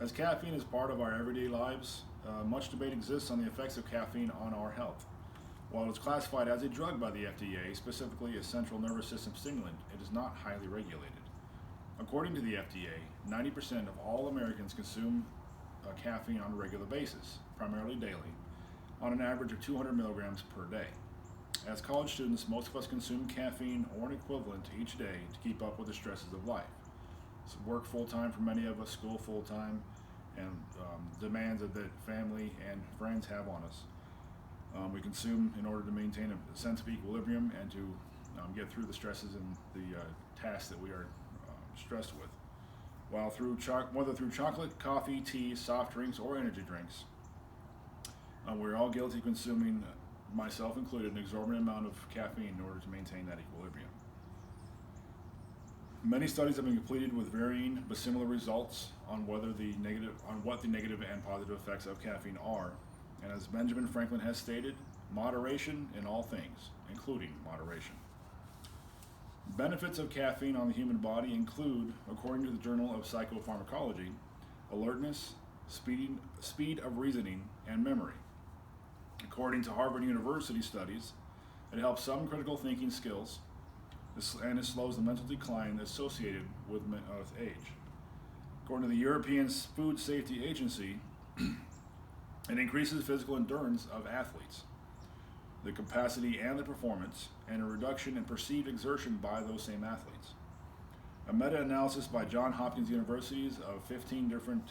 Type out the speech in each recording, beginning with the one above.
As caffeine is part of our everyday lives, much debate exists on the effects of caffeine on our health. While it is classified as a drug by the FDA, specifically a central nervous system stimulant, it is not highly regulated. According to the FDA, 90% of all Americans consume caffeine on a regular basis, primarily daily, on an average of 200 milligrams per day. As college students, most of us consume caffeine or an equivalent each day to keep up with the stresses of life. So work full time for many of us, school full time, and demands that family and friends have on us. We consume in order to maintain a sense of equilibrium and to get through the stresses and the tasks that we are stressed with. Whether through chocolate, coffee, tea, soft drinks, or energy drinks, we're all guilty of consuming, myself included, an exorbitant amount of caffeine in order to maintain that equilibrium. Many studies have been completed with varying but similar results on what the negative and positive effects of caffeine are. And as Benjamin Franklin has stated, moderation in all things, including moderation. Benefits of caffeine on the human body include, according to the Journal of Psychopharmacology, alertness, speed of reasoning, and memory. According to Harvard University studies, it helps some critical thinking skills and it slows the mental decline associated with age. According to the European Food Safety Agency, it increases physical endurance of athletes, the capacity and the performance, and a reduction in perceived exertion by those same athletes. A meta-analysis by Johns Hopkins Universities of 15 different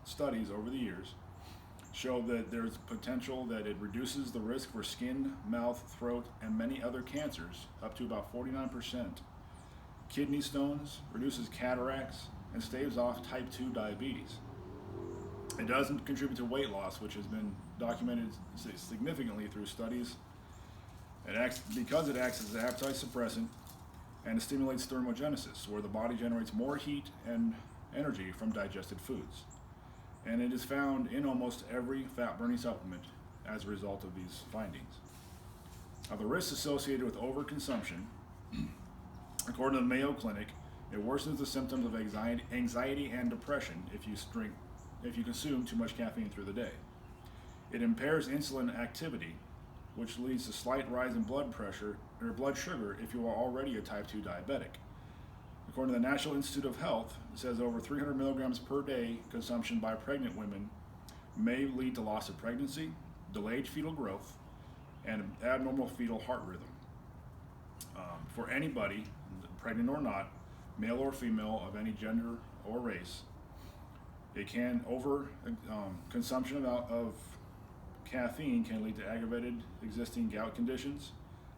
studies over the years show that there's potential that it reduces the risk for skin, mouth, throat, and many other cancers up to about 49%. Kidney stones, reduces cataracts, and staves off type 2 diabetes. It doesn't contribute to weight loss, which has been documented significantly through studies. Because it acts as an appetite suppressant and it stimulates thermogenesis, where the body generates more heat and energy from digested foods. And it is found in almost every fat-burning supplement as a result of these findings. Now, the risks associated with overconsumption, according to the Mayo Clinic, it worsens the symptoms of anxiety and depression if you consume too much caffeine through the day. It impairs insulin activity, which leads to slight rise in blood pressure or blood sugar if you are already a type 2 diabetic. According to the National Institute of Health, it says over 300 milligrams per day consumption by pregnant women may lead to loss of pregnancy, delayed fetal growth, and abnormal fetal heart rhythm. For anybody, pregnant or not, male or female of any gender or race, consumption of caffeine can lead to aggravated existing gout conditions,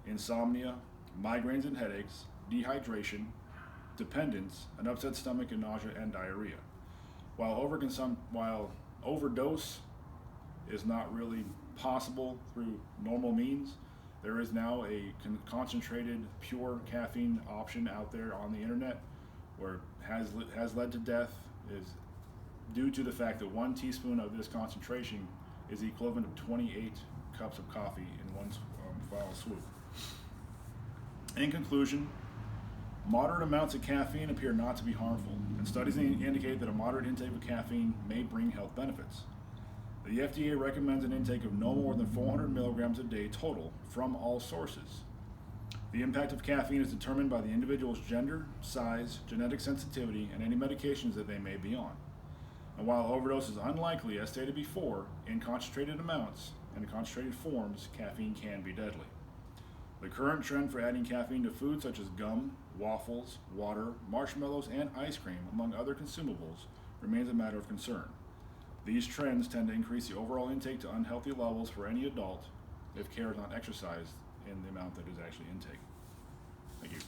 insomnia, migraines and headaches, dehydration, dependence, an upset stomach, and nausea and diarrhea. While overdose is not really possible through normal means, there is now a concentrated, pure caffeine option out there on the internet where has led to death is due to the fact that 1 teaspoon of this concentration is the equivalent of 28 cups of coffee in one foul swoop. In conclusion, moderate amounts of caffeine appear not to be harmful, and studies indicate that a moderate intake of caffeine may bring health benefits. The FDA recommends an intake of no more than 400 milligrams a day total from all sources. The impact of caffeine is determined by the individual's gender, size, genetic sensitivity, and any medications that they may be on. And while overdose is unlikely, as stated before, in concentrated amounts and in concentrated forms, caffeine can be deadly. The current trend for adding caffeine to foods such as gum, waffles, water, marshmallows, and ice cream, among other consumables, remains a matter of concern. These trends tend to increase the overall intake to unhealthy levels for any adult if care is not exercised in the amount that is actually intake. Thank you.